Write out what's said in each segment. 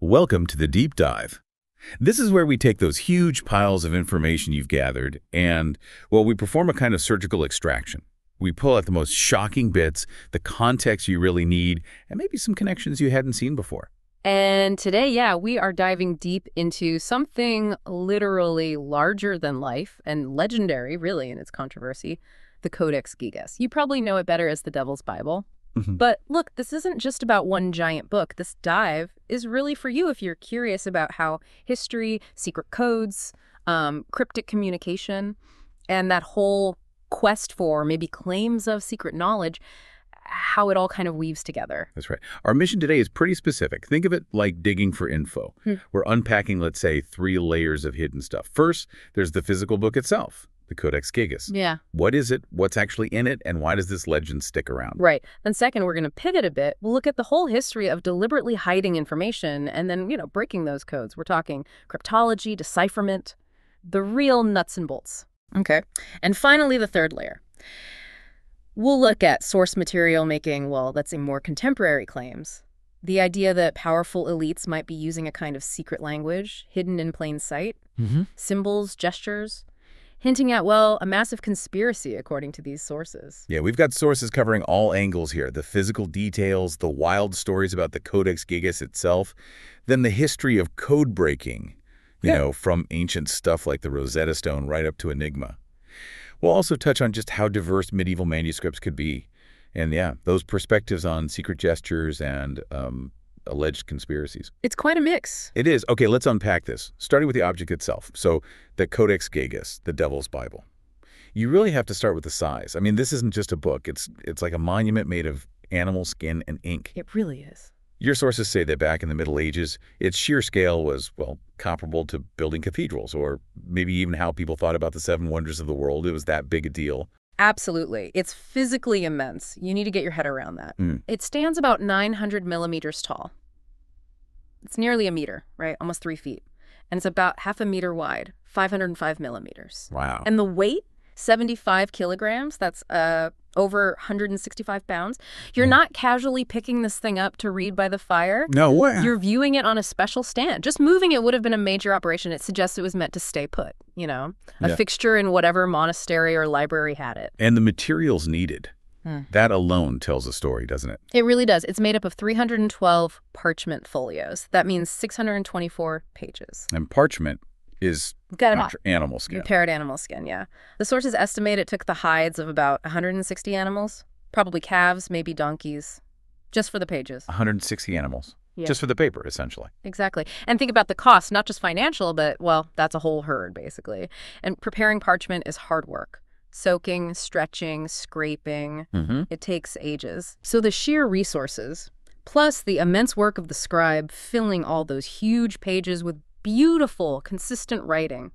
Welcome to the Deep Dive. This is where we take those huge piles of information you've gathered and, well, we perform a kind of surgical extraction. We pull out the most shocking bits, the context you really need, and maybe some connections you hadn't seen before. And today, we are diving deep into something literally larger than life and legendary, really, in its controversy, the Codex Gigas. You probably know it better as the Devil's Bible. But look, this isn't just about one giant book. This dive is really for you if you're curious about how history, secret codes, cryptic communication, and that whole quest for maybe claims of secret knowledge, how it all kind of weaves together. That's right. Our mission today is pretty specific. Think of it like digging for info. We're unpacking, let's say, 3 layers of hidden stuff. First, there's the physical book itself, the Codex Gigas. Yeah. What is it? What's actually in it? And why does this legend stick around? Right. Then second, we're going to pivot a bit. We'll look at the whole history of deliberately hiding information and then, breaking those codes. We're talking cryptology, decipherment, the real nuts and bolts. Okay. And finally, the third layer. We'll look at source material making, well, let's say more contemporary claims. The idea that powerful elites might be using a kind of secret language hidden in plain sight, symbols, gestures, hinting at, well, a massive conspiracy according to these sources. Yeah, we've got sources covering all angles here. The physical details, the wild stories about the Codex Gigas itself, then the history of code breaking, from ancient stuff like the Rosetta Stone right up to Enigma. We'll also touch on just how diverse medieval manuscripts could be. And those perspectives on secret gestures and alleged conspiracies. It's quite a mix. It is. Okay, let's unpack this, starting with the object itself. So the Codex Gigas, the Devil's Bible. You really have to start with the size. I mean, this isn't just a book. It's like a monument made of animal skin and ink. It really is. Your sources say that back in the Middle Ages, its sheer scale was, well, comparable to building cathedrals, or maybe even how people thought about the 7 wonders of the world. It was that big a deal. Absolutely. It's physically immense. You need to get your head around that. It stands about 900 millimeters tall. It's nearly a meter, right? Almost 3 feet. And it's about half a meter wide, 505 millimeters. Wow. And the weight, 75 kilograms. That's over 165 pounds. You're not casually picking this thing up to read by the fire. No way. You're viewing it on a special stand. Just moving it would have been a major operation. It suggests it was meant to stay put, a fixture in whatever monastery or library had it. And the materials needed. That alone tells a story, doesn't it? It really does. It's made up of 312 parchment folios. That means 624 pages. And parchment is animal skin. Prepared animal skin, yeah. The sources estimate it took the hides of about 160 animals, probably calves, maybe donkeys, just for the pages. 160 animals, just for the paper, essentially. Exactly. And think about the cost, not just financial, but, well, that's a whole herd, basically. And preparing parchment is hard work. Soaking, stretching, scraping. It takes ages. So the sheer resources, plus the immense work of the scribe filling all those huge pages with beautiful, consistent writing.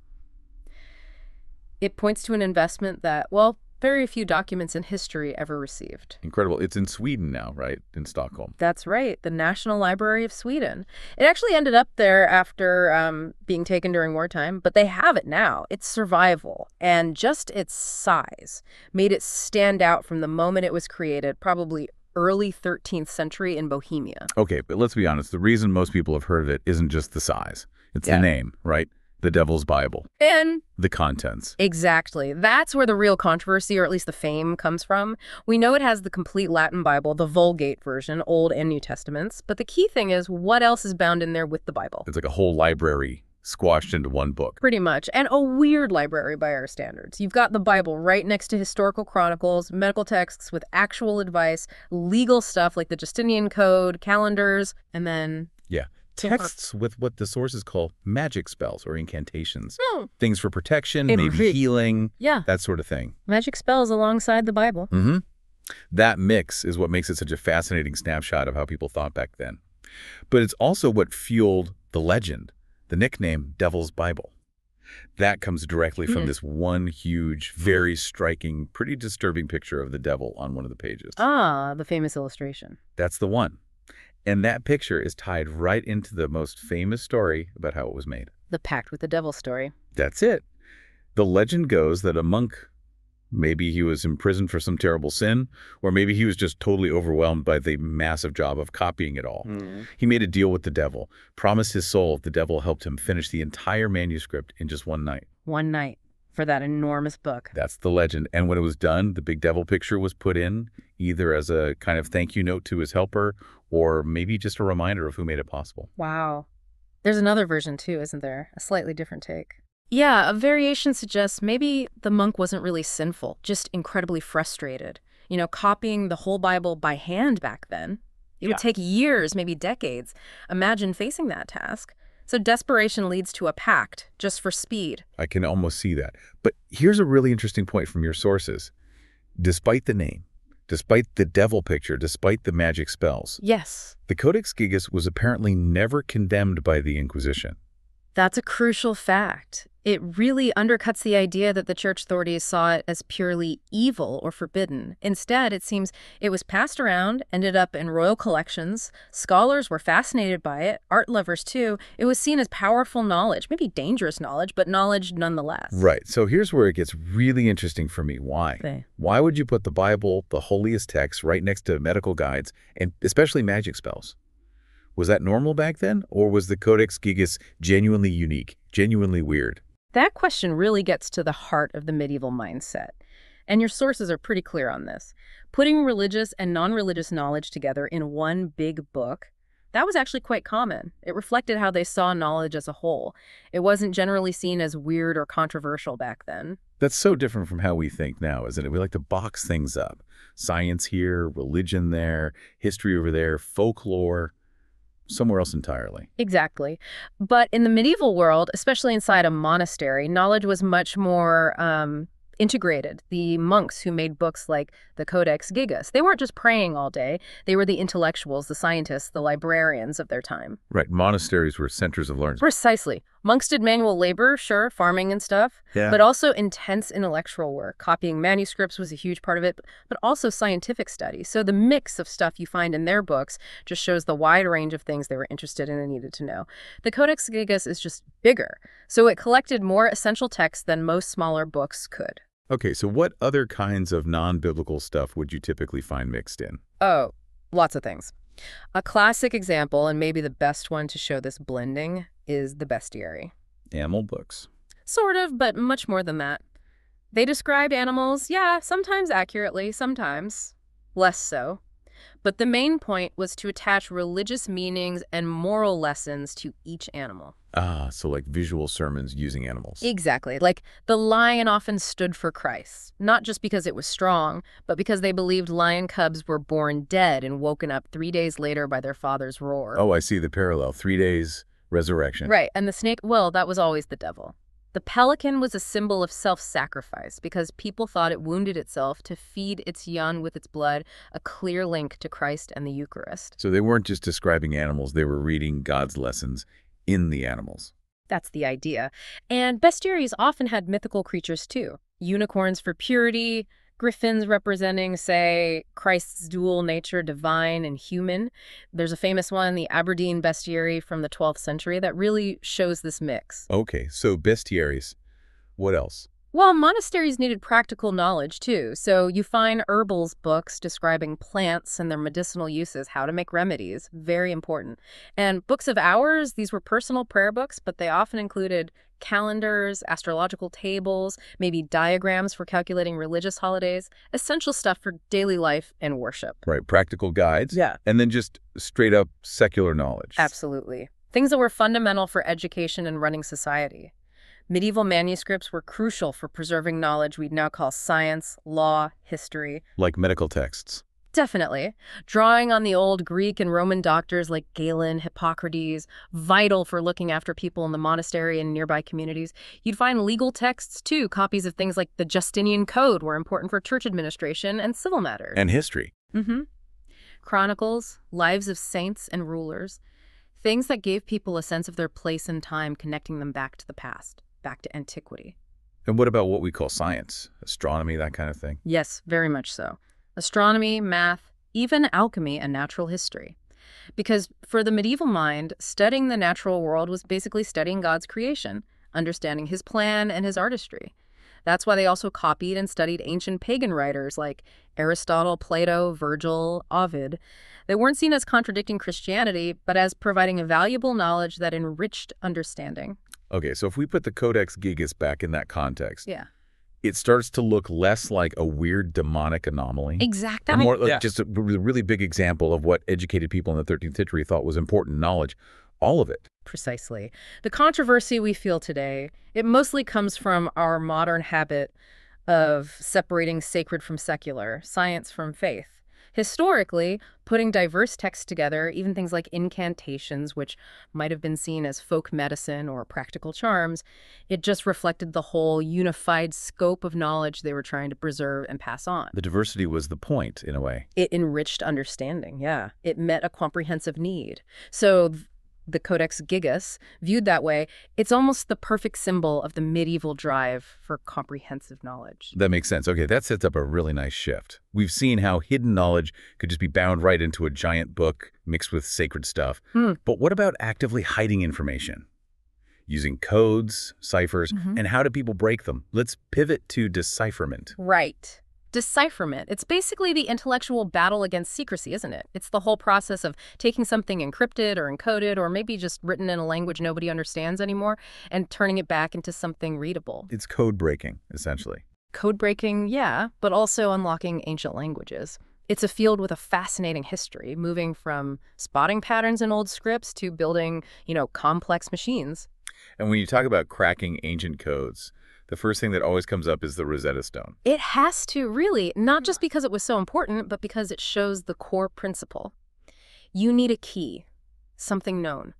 It points to an investment that, well, very few documents in history ever received. Incredible. It's in Sweden now, right? In Stockholm. That's right. The National Library of Sweden. It actually ended up there after being taken during wartime, but they have it now. Its survival and just its size made it stand out from the moment it was created, probably early 13th century in Bohemia. Okay, but let's be honest. The reason most people have heard of it isn't just the size. It's the name, right? The Devil's Bible. And the contents. Exactly. That's where the real controversy, or at least the fame, comes from. We know it has the complete Latin Bible, the Vulgate version, Old and New Testaments. But the key thing is, what else is bound in there with the Bible? It's like a whole library squashed into one book. Pretty much. And a weird library by our standards. You've got the Bible right next to historical chronicles, medical texts with actual advice, legal stuff like the Justinian Code, calendars, and then texts with what the sources call magic spells or incantations. Things for protection, maybe healing, that sort of thing. Magic spells alongside the Bible. That mix is what makes it such a fascinating snapshot of how people thought back then. But it's also what fueled the legend, the nickname Devil's Bible. That comes directly from this one huge, very striking, pretty disturbing picture of the devil on one of the pages. Ah, the famous illustration. That's the one. And that picture is tied right into the most famous story about how it was made. The pact with the devil story. That's it. The legend goes that a monk Maybe he was imprisoned for some terrible sin, or maybe he was just totally overwhelmed by the massive job of copying it all. He made a deal with the devil, promised his soul if the devil helped him finish the entire manuscript in just one night. One night for that enormous book. That's the legend. And when it was done, the big devil picture was put in, either as a kind of thank you note to his helper, or maybe just a reminder of who made it possible. Wow. There's another version too, isn't there? A slightly different take. Yeah, a variation suggests maybe the monk wasn't really sinful, just incredibly frustrated. Copying the whole Bible by hand back then. It would take years, maybe decades. Imagine facing that task. So desperation leads to a pact, just for speed. I can almost see that. But here's a really interesting point from your sources. Despite the name, despite the devil picture, despite the magic spells, yes, the Codex Gigas was apparently never condemned by the Inquisition. That's a crucial fact. It really undercuts the idea that the church authorities saw it as purely evil or forbidden. Instead, it seems it was passed around, ended up in royal collections. Scholars were fascinated by it, art lovers too. It was seen as powerful knowledge, maybe dangerous knowledge, but knowledge nonetheless. Right. So here's where it gets really interesting for me. Why? Okay. Why would you put the Bible, the holiest text, right next to medical guides, and especially magic spells? Was that normal back then, or was the Codex Gigas genuinely unique, genuinely weird? That question really gets to the heart of the medieval mindset. And your sources are pretty clear on this. Putting religious and non-religious knowledge together in one big book, that was actually quite common. It reflected how they saw knowledge as a whole. It wasn't generally seen as weird or controversial back then. That's so different from how we think now, isn't it? We like to box things up. Science here, religion there, history over there, folklore somewhere else entirely. Exactly. But in the medieval world, especially inside a monastery, knowledge was much more integrated. The monks who made books like the Codex Gigas, they weren't just praying all day. They were the intellectuals, the scientists, the librarians of their time. Right. Monasteries were centers of learning. Precisely. Monks did manual labor, sure, farming and stuff, but also intense intellectual work. Copying manuscripts was a huge part of it, but also scientific studies. So the mix of stuff you find in their books just shows the wide range of things they were interested in and needed to know. The Codex Gigas is just bigger, so it collected more essential texts than most smaller books could. Okay, so what other kinds of non-biblical stuff would you typically find mixed in? Oh, lots of things. A classic example, and maybe the best one to show this blending, is the bestiary. Animal books. Sort of, but much more than that. They described animals, sometimes accurately, sometimes less so. But the main point was to attach religious meanings and moral lessons to each animal. Ah, so like visual sermons using animals. Exactly. Like the lion often stood for Christ, not just because it was strong, but because they believed lion cubs were born dead and woken up 3 days later by their father's roar. Oh, I see the parallel. 3 days, resurrection. Right. And the snake, well, that was always the devil. The pelican was a symbol of self-sacrifice because people thought it wounded itself to feed its young with its blood, a clear link to Christ and the Eucharist. So they weren't just describing animals, they were reading God's lessons in the animals. That's the idea. And bestiaries often had mythical creatures too. Unicorns for purity, griffins representing, say, Christ's dual nature, divine and human. There's a famous one, the Aberdeen bestiary from the 12th century, that really shows this mix. Okay, so bestiaries. What else? Well, monasteries needed practical knowledge, too. So you find herbals books describing plants and their medicinal uses, how to make remedies, very important. And books of hours, these were personal prayer books, but they often included calendars, astrological tables, maybe diagrams for calculating religious holidays, essential stuff for daily life and worship. Right, practical guides. Yeah. And then just straight up secular knowledge. Absolutely. Things that were fundamental for education and running society. Medieval manuscripts were crucial for preserving knowledge we'd now call science, law, history. Like medical texts. Definitely. Drawing on the old Greek and Roman doctors like Galen, Hippocrates, vital for looking after people in the monastery and nearby communities. You'd find legal texts, too. Copies of things like the Justinian Code were important for church administration and civil matters. And history. Mm-hmm. Chronicles, lives of saints and rulers. Things that gave people a sense of their place and time, connecting them back to the past. Back to antiquity. And what about what we call science? Astronomy, that kind of thing? Yes, very much so. Astronomy, math, even alchemy and natural history. Because for the medieval mind, studying the natural world was basically studying God's creation, understanding his plan and his artistry. That's why they also copied and studied ancient pagan writers like Aristotle, Plato, Virgil, Ovid. They weren't seen as contradicting Christianity, but as providing a valuable knowledge that enriched understanding. Okay, so if we put the Codex Gigas back in that context, Yeah. it starts to look less like a weird demonic anomaly. Exactly. And more like just a really big example of what educated people in the 13th century thought was important knowledge. All of it. Precisely. The controversy we feel today, it mostly comes from our modern habit of separating sacred from secular, science from faith. Historically, putting diverse texts together, even things like incantations, which might have been seen as folk medicine or practical charms, it just reflected the whole unified scope of knowledge they were trying to preserve and pass on. The diversity was the point, in a way. It enriched understanding, yeah. It met a comprehensive need. So the Codex Gigas, viewed that way, it's almost the perfect symbol of the medieval drive for comprehensive knowledge. That makes sense. Okay, that sets up a really nice shift. We've seen how hidden knowledge could just be bound right into a giant book mixed with sacred stuff. But what about actively hiding information? Using codes, ciphers, and how do people break them? Let's pivot to decipherment. Right. Decipherment. It's basically the intellectual battle against secrecy, isn't it? It's the whole process of taking something encrypted or encoded or maybe just written in a language nobody understands anymore and turning it back into something readable. It's code breaking, essentially. Code breaking, yeah, but also unlocking ancient languages. It's a field with a fascinating history, moving from spotting patterns in old scripts to building, complex machines. And when you talk about cracking ancient codes, the first thing that always comes up is the Rosetta Stone. It has to, really, not just because it was so important, but because it shows the core principle. You need a key, something known.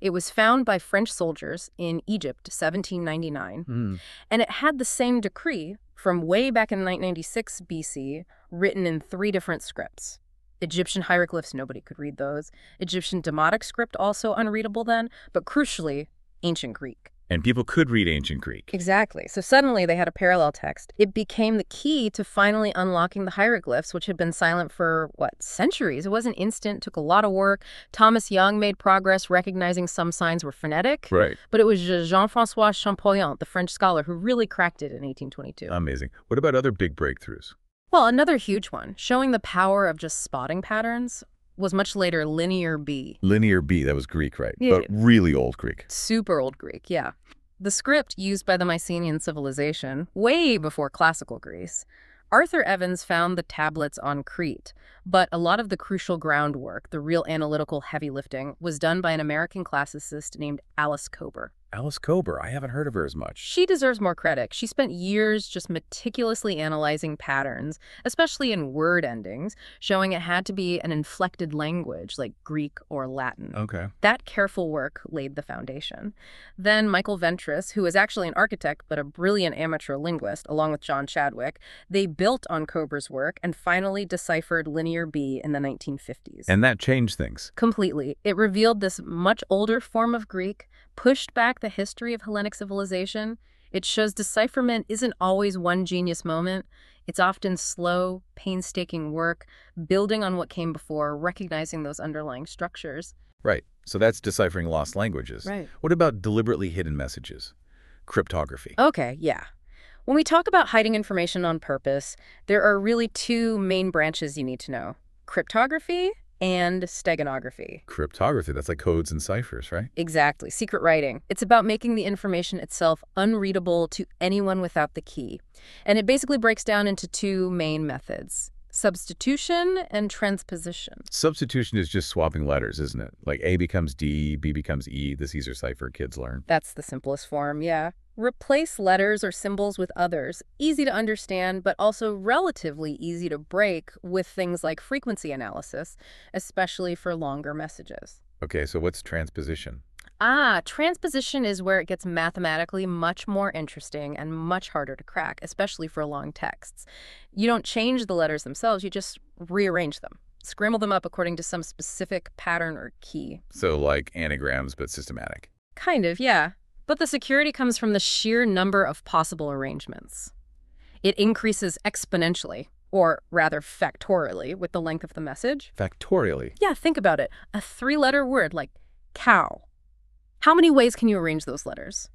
It was found by French soldiers in Egypt, 1799, and it had the same decree from way back in 996 BC, written in 3 different scripts. Egyptian hieroglyphs, nobody could read those. Egyptian Demotic script, also unreadable then, but crucially, ancient Greek. And people could read ancient Greek. Exactly. So suddenly they had a parallel text. It became the key to finally unlocking the hieroglyphs, which had been silent for, centuries? It wasn't instant, took a lot of work. Thomas Young made progress recognizing some signs were phonetic. Right. But it was Jean-François Champollion, the French scholar, who really cracked it in 1822. Amazing. What about other big breakthroughs? Well, another huge one, showing the power of just spotting patterns, was much later Linear B. Linear B, that was Greek, right? Yeah. But really old Greek. Super old Greek, yeah. The script used by the Mycenaean civilization, way before classical Greece. Arthur Evans found the tablets on Crete, but a lot of the crucial groundwork, the real analytical heavy lifting, was done by an American classicist named Alice Kober. Alice Kober, I haven't heard of her as much. She deserves more credit. She spent years just meticulously analyzing patterns, especially in word endings, showing it had to be an inflected language like Greek or Latin. Okay. That careful work laid the foundation. Then Michael Ventris, who is actually an architect but a brilliant amateur linguist, along with John Chadwick, they built on Kober's work and finally deciphered Linear B in the 1950s. And that changed things. Completely. It revealed this much older form of Greek, pushed back the history of Hellenic civilization. It shows decipherment isn't always one genius moment. It's often slow, painstaking work, building on what came before, recognizing those underlying structures. Right. So that's deciphering lost languages. Right. What about deliberately hidden messages? Cryptography. Okay, yeah. When we talk about hiding information on purpose, there are really 2 main branches you need to know: cryptography and steganography. Cryptography, that's like codes and ciphers, right? Exactly. Secret writing. It's about making the information itself unreadable to anyone without the key. And it basically breaks down into 2 main methods: substitution and transposition. Substitution is just swapping letters, isn't it? Like A becomes D, B becomes E, the Caesar cipher kids learn. That's the simplest form, yeah. Replace letters or symbols with others. Easy to understand, but also relatively easy to break with things like frequency analysis, especially for longer messages. Okay, so what's transposition? Transposition is where it gets mathematically much more interesting and much harder to crack, especially for long texts. You don't change the letters themselves, you just rearrange them. Scramble them up according to some specific pattern or key. So like anagrams, but systematic. Kind of, yeah. But the security comes from the sheer number of possible arrangements. It increases exponentially, or rather factorially, with the length of the message. Factorially? Yeah, think about it. A 3-letter word like cow. How many ways can you arrange those letters?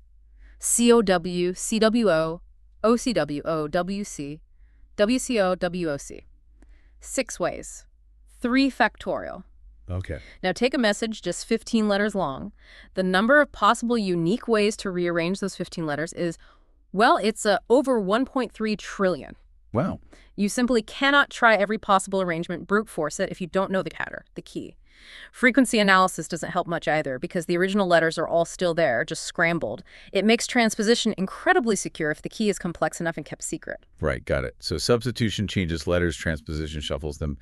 COW, CWO, OCWOWC, WCOWOC. 6 ways. 3 factorial. Okay. Now take a message just 15 letters long. The number of possible unique ways to rearrange those 15 letters is, well, it's over 1.3 trillion. Wow. You simply cannot try every possible arrangement, brute force it, if you don't know the pattern, the key. Frequency analysis doesn't help much either because the original letters are all still there, just scrambled. It makes transposition incredibly secure if the key is complex enough and kept secret. Right, got it. So substitution changes letters, transposition shuffles them.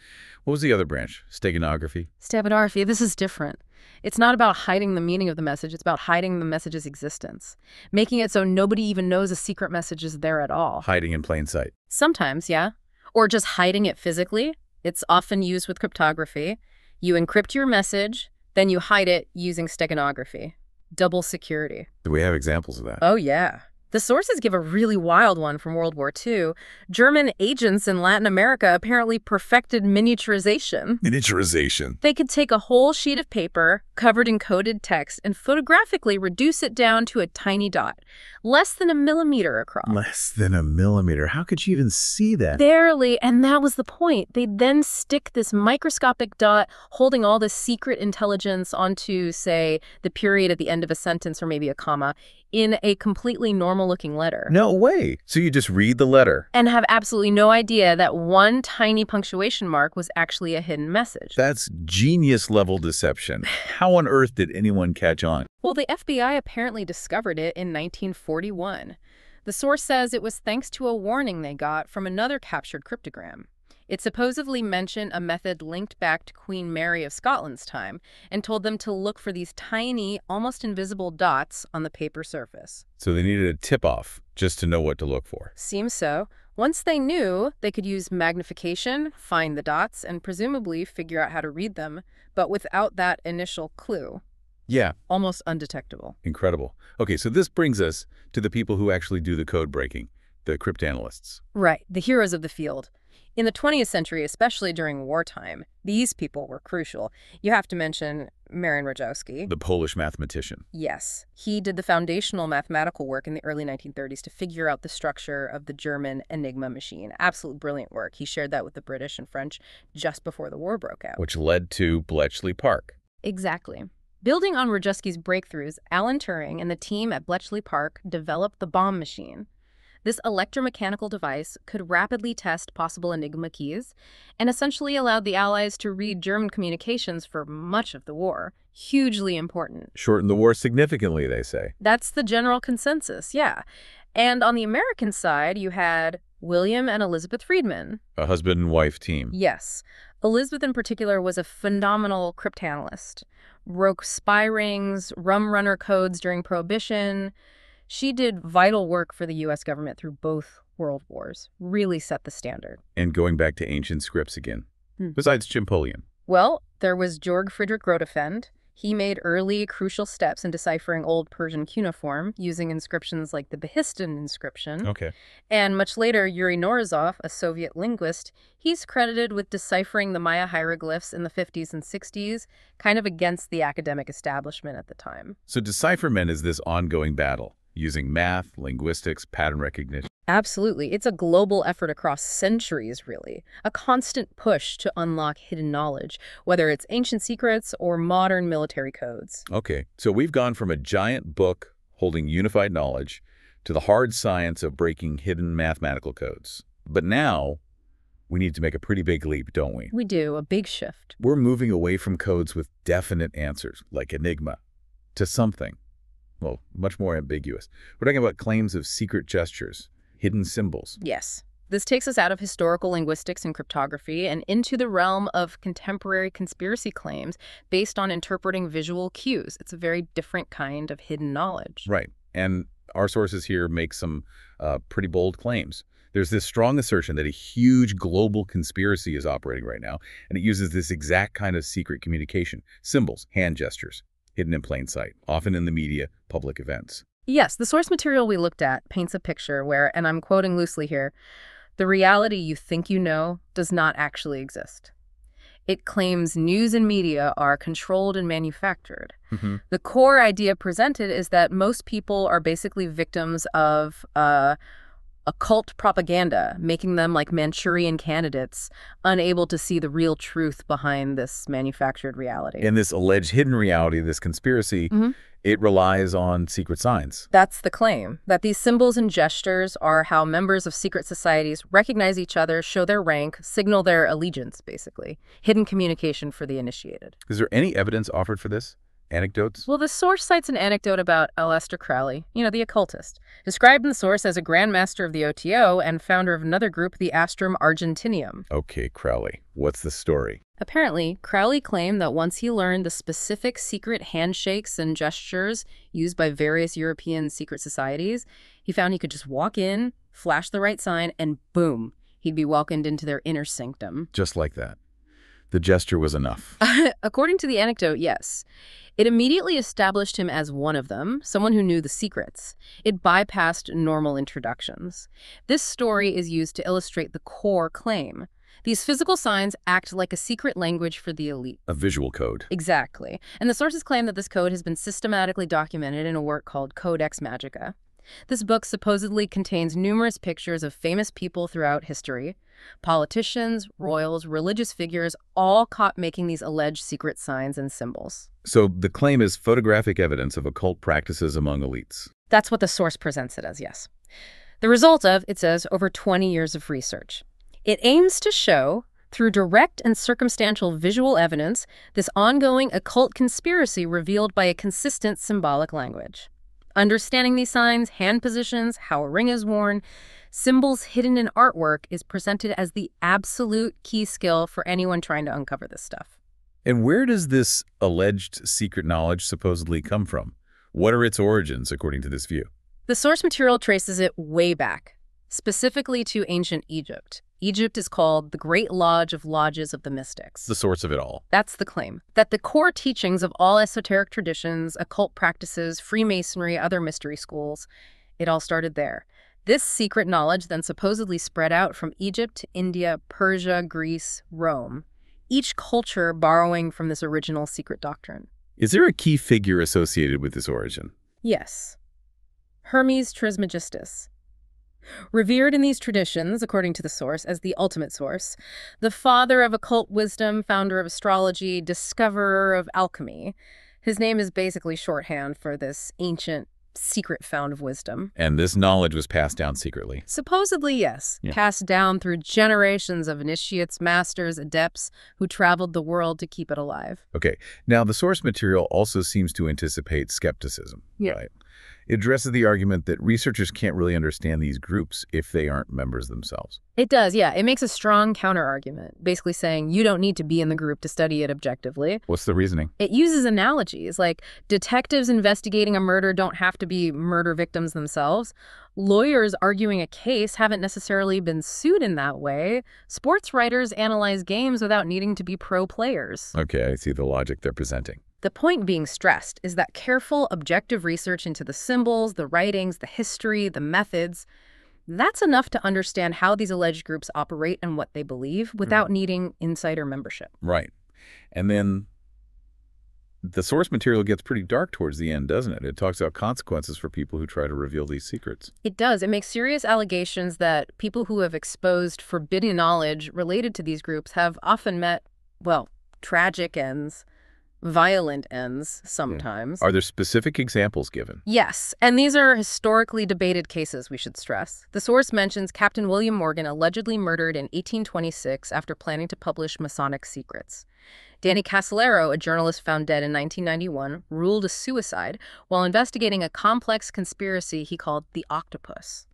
What was the other branch? Steganography? Steganography, this is different. It's not about hiding the meaning of the message, it's about hiding the message's existence. Making it so nobody even knows a secret message is there at all. Hiding in plain sight. Sometimes, yeah. Or just hiding it physically. It's often used with cryptography. You encrypt your message, then you hide it using steganography. Double security. Do we have examples of that? Oh, yeah. The sources give a really wild one from World War II. German agents in Latin America apparently perfected miniaturization. Miniaturization. They could take a whole sheet of paper covered in coded text and photographically reduce it down to a tiny dot, less than a millimeter across. Less than a millimeter. How could you even see that? Barely, and that was the point. They'd then stick this microscopic dot holding all this secret intelligence onto, say, the period at the end of a sentence or maybe a comma in a completely normal-looking letter. No way. So you just read the letter. And have absolutely no idea that one tiny punctuation mark was actually a hidden message. That's genius-level deception. How on earth did anyone catch on? Well, the FBI apparently discovered it in 1941. The source says it was thanks to a warning they got from another captured cryptogram. It supposedly mentioned a method linked back to Queen Mary of Scotland's time and told them to look for these tiny, almost invisible dots on the paper surface. So they needed a tip-off just to know what to look for. Seems so. Once they knew, they could use magnification, find the dots, and presumably figure out how to read them, but without that initial clue. Yeah. Almost undetectable. Incredible. Okay, so this brings us to the people who actually do the code breaking, the cryptanalysts. Right, the heroes of the field. In the 20th century, especially during wartime, these people were crucial. You have to mention Marian Rogowski. The Polish mathematician. Yes. He did the foundational mathematical work in the early 1930s to figure out the structure of the German Enigma machine. Absolute brilliant work. He shared that with the British and French just before the war broke out. Which led to Bletchley Park. Exactly. Building on Rogowski's breakthroughs, Alan Turing and the team at Bletchley Park developed the bomb machine. This electromechanical device could rapidly test possible Enigma keys and essentially allowed the Allies to read German communications for much of the war. Hugely important. Shortened the war significantly, they say. That's the general consensus, yeah. And on the American side, you had William and Elizabeth Friedman. A husband and wife team. Yes. Elizabeth in particular was a phenomenal cryptanalyst. Broke spy rings, rum runner codes during Prohibition. She did vital work for the U.S. government through both world wars, really set the standard. And going back to ancient scripts again, besides Champollion. Well, there was Georg Friedrich Grotefend. He made early, crucial steps in deciphering Old Persian cuneiform using inscriptions like the Behistun inscription. Okay. And much later, Yuri Norizov, a Soviet linguist, he's credited with deciphering the Maya hieroglyphs in the 50s and 60s, kind of against the academic establishment at the time. So decipherment is this ongoing battle, using math, linguistics, pattern recognition. Absolutely. It's a global effort across centuries, really. A constant push to unlock hidden knowledge, whether it's ancient secrets or modern military codes. Okay, so we've gone from a giant book holding unified knowledge to the hard science of breaking hidden mathematical codes. But now, we need to make a pretty big leap, don't we? We do, a big shift. We're moving away from codes with definite answers, like Enigma, to something, well, much more ambiguous. We're talking about claims of secret gestures, hidden symbols. Yes. This takes us out of historical linguistics and cryptography and into the realm of contemporary conspiracy claims based on interpreting visual cues. It's a very different kind of hidden knowledge. Right. And our sources here make some pretty bold claims. There's this strong assertion that a huge global conspiracy is operating right now, and it uses this exact kind of secret communication, symbols, hand gestures, hidden in plain sight, often in the media, public events. Yes, the source material we looked at paints a picture where, and I'm quoting loosely here, the reality you think you know does not actually exist. It claims news and media are controlled and manufactured. The core idea presented is that most people are basically victims of occult propaganda, making them like Manchurian candidates, unable to see the real truth behind this manufactured reality. In this alleged hidden reality, this conspiracy, it relies on secret signs. That's the claim, that these symbols and gestures are how members of secret societies recognize each other, show their rank, signal their allegiance, basically. Hidden communication for the initiated. Is there any evidence offered for this? Anecdotes? Well, the source cites an anecdote about Aleister Crowley, the occultist, described in the source as a grandmaster of the OTO and founder of another group, the Astrum Argentinium. Okay, Crowley. What's the story? Apparently, Crowley claimed that once he learned the specific secret handshakes and gestures used by various European secret societies, he found he could just walk in, flash the right sign, and boom, he'd be welcomed into their inner sanctum. Just like that. The gesture was enough. According to the anecdote, yes. It immediately established him as one of them, someone who knew the secrets. It bypassed normal introductions. This story is used to illustrate the core claim. These physical signs act like a secret language for the elite. A visual code. Exactly. And the sources claim that this code has been systematically documented in a work called Codex Magica. This book supposedly contains numerous pictures of famous people throughout history. Politicians, royals, religious figures, all caught making these alleged secret signs and symbols. So the claim is photographic evidence of occult practices among elites. That's what the source presents it as, yes. The result of, it says, over 20 years of research. It aims to show, through direct and circumstantial visual evidence, this ongoing occult conspiracy revealed by a consistent symbolic language. Understanding these signs, hand positions, how a ring is worn, symbols hidden in artwork is presented as the absolute key skill for anyone trying to uncover this stuff. And where does this alleged secret knowledge supposedly come from? What are its origins, according to this view? The source material traces it way back, specifically to ancient Egypt. Egypt is called the Great Lodge of Lodges of the Mystics. The source of it all. That's the claim. That the core teachings of all esoteric traditions, occult practices, Freemasonry, other mystery schools, it all started there. This secret knowledge then supposedly spread out from Egypt to India, Persia, Greece, Rome, each culture borrowing from this original secret doctrine. Is there a key figure associated with this origin? Yes. Hermes Trismegistus. Revered in these traditions, according to the source, as the ultimate source, the father of occult wisdom, founder of astrology, discoverer of alchemy. His name is basically shorthand for this ancient secret fount of wisdom. And this knowledge was passed down secretly? Supposedly, yes. Yeah. Passed down through generations of initiates, masters, adepts who traveled the world to keep it alive. Okay. Now, the source material also seems to anticipate skepticism. Yeah. Right? It addresses the argument that researchers can't really understand these groups if they aren't members themselves. It does, yeah. It makes a strong counter-argument, basically saying you don't need to be in the group to study it objectively. What's the reasoning? It uses analogies, like detectives investigating a murder don't have to be murder victims themselves. Lawyers arguing a case haven't necessarily been sued in that way. Sports writers analyze games without needing to be pro players. Okay, I see the logic they're presenting. The point being stressed is that careful, objective research into the symbols, the writings, the history, the methods, that's enough to understand how these alleged groups operate and what they believe without needing insider membership. Right. And then the source material gets pretty dark towards the end, doesn't it? It talks about consequences for people who try to reveal these secrets. It does. It makes serious allegations that people who have exposed forbidden knowledge related to these groups have often met, well, tragic ends. Violent ends sometimes. Are there specific examples given? Yes, and these are historically debated cases, we should stress. The source mentions Captain William Morgan allegedly murdered in 1826 after planning to publish Masonic secrets. Danny Casolaro, a journalist found dead in 1991, ruled a suicide while investigating a complex conspiracy he called the Octopus.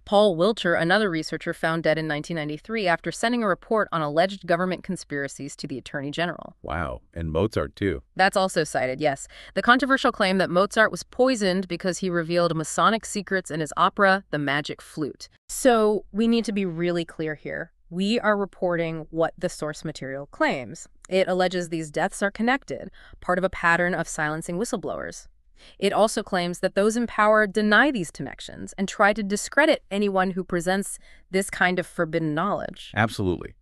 Paul Wiltshire, another researcher, found dead in 1993 after sending a report on alleged government conspiracies to the Attorney General. Wow. And Mozart, too. That's also cited, yes. The controversial claim that Mozart was poisoned because he revealed Masonic secrets in his opera, The Magic Flute. So we need to be really clear here. We are reporting what the source material claims. It alleges these deaths are connected, part of a pattern of silencing whistleblowers. It also claims that those in power deny these connections and try to discredit anyone who presents this kind of forbidden knowledge. Absolutely.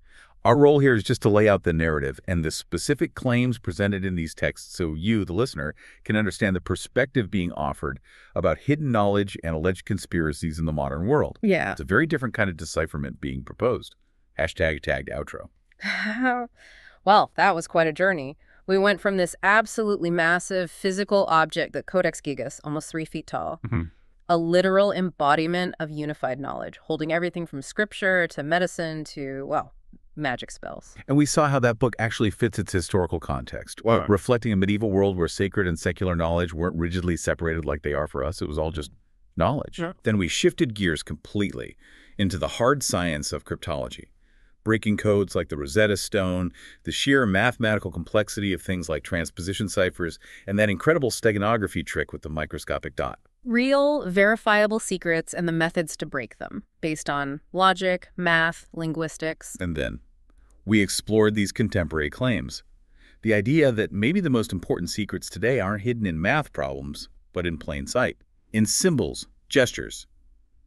Our role here is just to lay out the narrative and the specific claims presented in these texts so you, the listener, can understand the perspective being offered about hidden knowledge and alleged conspiracies in the modern world. Yeah. It's a very different kind of decipherment being proposed. Hashtag tagged outro. Well, that was quite a journey. We went from this absolutely massive physical object, the Codex Gigas, almost 3 feet tall, a literal embodiment of unified knowledge, holding everything from scripture to medicine to, well, magic spells. And we saw how that book actually fits its historical context, reflecting a medieval world where sacred and secular knowledge weren't rigidly separated like they are for us. It was all just knowledge. Yeah. Then we shifted gears completely into the hard science of cryptology, breaking codes like the Rosetta Stone, the sheer mathematical complexity of things like transposition ciphers, and that incredible steganography trick with the microscopic dot. Real, verifiable secrets and the methods to break them, based on logic, math, linguistics. And then we explored these contemporary claims. The idea that maybe the most important secrets today aren't hidden in math problems, but in plain sight. In symbols, gestures,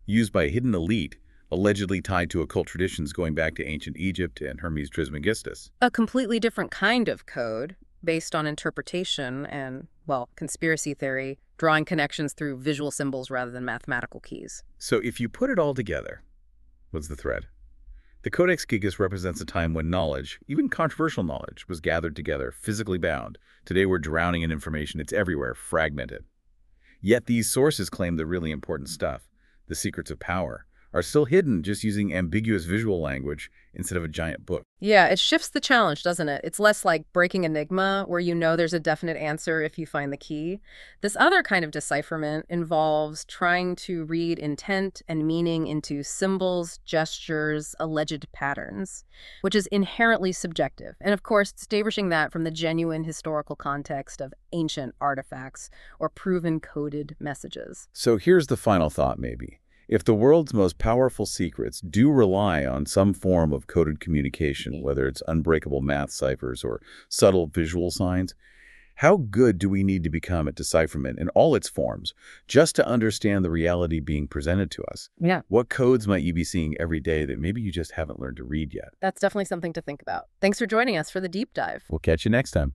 used by a hidden elite, allegedly tied to occult traditions going back to ancient Egypt and Hermes Trismegistus. A completely different kind of code, based on interpretation and, well, conspiracy theory, drawing connections through visual symbols rather than mathematical keys. So if you put it all together, what's the thread? The Codex Gigas represents a time when knowledge, even controversial knowledge, was gathered together, physically bound. Today we're drowning in information. It's everywhere, fragmented. Yet these sources claim the really important stuff, the secrets of power, are still hidden just using ambiguous visual language instead of a giant book. Yeah, it shifts the challenge, doesn't it? It's less like breaking Enigma, where you know there's a definite answer if you find the key. This other kind of decipherment involves trying to read intent and meaning into symbols, gestures, alleged patterns, which is inherently subjective. And of course, distinguishing that from the genuine historical context of ancient artifacts or proven coded messages. So here's the final thought, maybe. If the world's most powerful secrets do rely on some form of coded communication, whether it's unbreakable math ciphers or subtle visual signs, how good do we need to become at decipherment in all its forms just to understand the reality being presented to us? Yeah. What codes might you be seeing every day that maybe you just haven't learned to read yet? That's definitely something to think about. Thanks for joining us for the deep dive. We'll catch you next time.